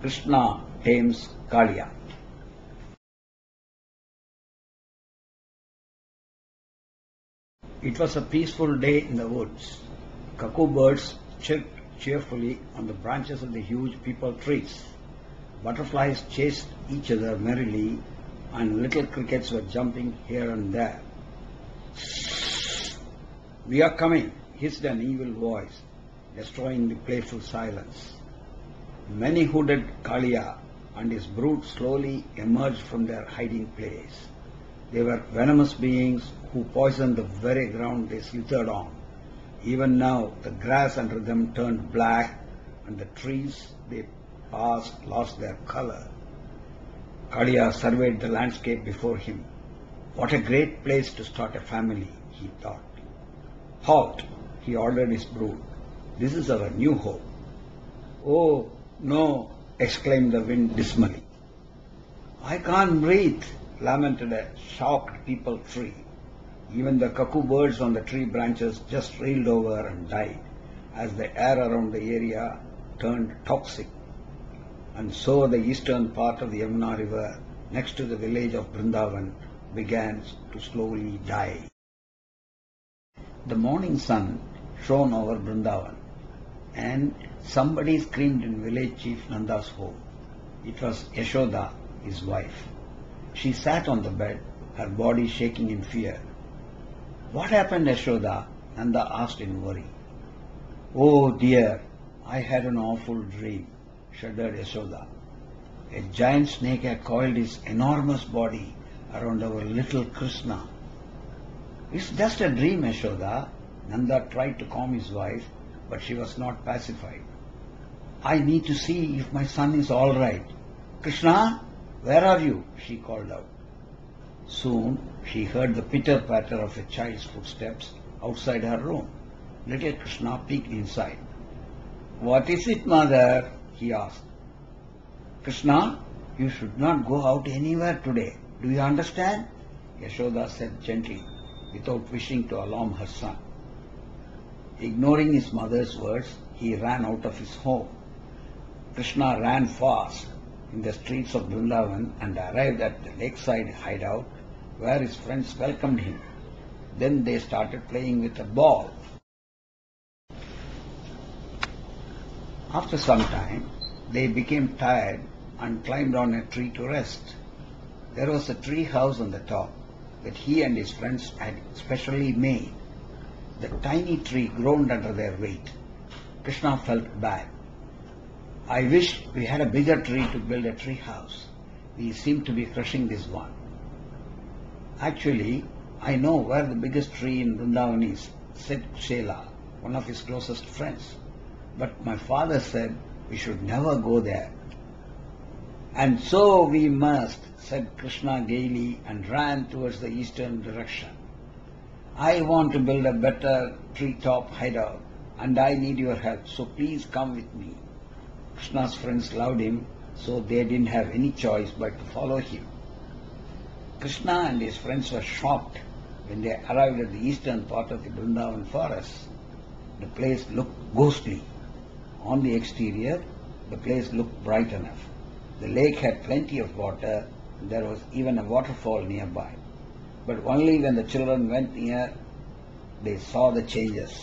Krishna tames Kaliya. It was a peaceful day in the woods. Cuckoo birds chirped cheerfully on the branches of the huge peepal trees. Butterflies chased each other merrily, and little crickets were jumping here and there. "We are coming," hissed an evil voice, destroying the playful silence. Many-hooded Kaliya and his brood slowly emerged from their hiding place. They were venomous beings who poisoned the very ground they slithered on. Even now the grass under them turned black, and the trees they passed lost their color. Kaliya surveyed the landscape before him. What a great place to start a family, he thought. "Halt!" he ordered his brood. "This is our new home." "Oh, no!" exclaimed the wind dismally. "I can't breathe," lamented a shocked peepal tree. Even the cuckoo birds on the tree branches just reeled over and died as the air around the area turned toxic. And so the eastern part of the Yamuna river, next to the village of Vrindavan, began to slowly die. The morning sun shone over Vrindavan, and somebody screamed in village chief Nanda's home. It was Yashoda, his wife. She sat on the bed, her body shaking in fear. "What happened, Yashoda?" Nanda asked in worry. "Oh dear, I had an awful dream," shuddered Yashoda. "A giant snake had coiled his enormous body around our little Krishna." "It's just a dream, Yashoda." Nanda tried to calm his wife, but she was not pacified. "I need to see if my son is all right. Krishna, where are you?" she called out. Soon she heard the pitter-patter of a child's footsteps outside her room. Little Krishna peeked inside. "What is it, mother?" he asked. "Krishna, you should not go out anywhere today. Do you understand?" Yashoda said gently, without wishing to alarm her son. Ignoring his mother's words, he ran out of his home. Krishna ran fast in the streets of Vrindavan and arrived at the lakeside hideout, where his friends welcomed him. Then they started playing with a ball. After some time, they became tired and climbed on a tree to rest. There was a tree house on the top that he and his friends had specially made. The tiny tree groaned under their weight. Krishna felt bad. "I wish we had a bigger tree to build a tree house. We seem to be crushing this one." "Actually, I know where the biggest tree in Vrindavan is," said Shela, one of his closest friends. "But my father said we should never go there." "And so we must," said Krishna gaily, and ran towards the eastern direction. "I want to build a better tree-top hideout, and I need your help, so please come with me." Krishna's friends loved him, so they didn't have any choice but to follow him. Krishna and his friends were shocked when they arrived at the eastern part of the Vrindavan forest. The place looked ghostly. On the exterior, the place looked bright enough. The lake had plenty of water, and there was even a waterfall nearby. But only when the children went near, they saw the changes.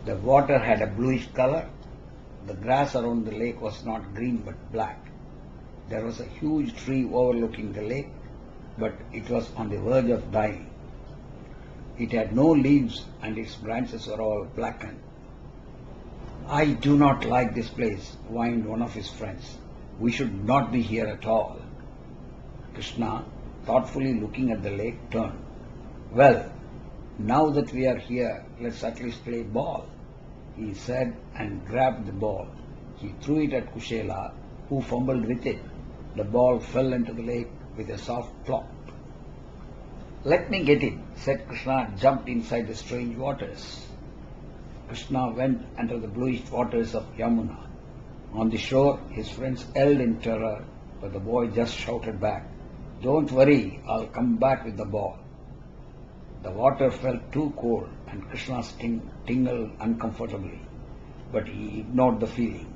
The water had a bluish color. The grass around the lake was not green but black. There was a huge tree overlooking the lake, but it was on the verge of dying. It had no leaves and its branches were all blackened. "I do not like this place," whined one of his friends. "We should not be here at all." Krishna, thoughtfully looking at the lake, turned. "Well, now that we are here, let's at least play ball," he said, and grabbed the ball. He threw it at Kushela, who fumbled with it. The ball fell into the lake with a soft plop. "Let me get it," said Krishna, and jumped inside the strange waters. Krishna went under the bluish waters of Yamuna. On the shore, his friends yelled in terror, but the boy just shouted back, "Don't worry, I'll come back with the ball." The water felt too cold, and Krishna's skin tingled uncomfortably, but he ignored the feeling.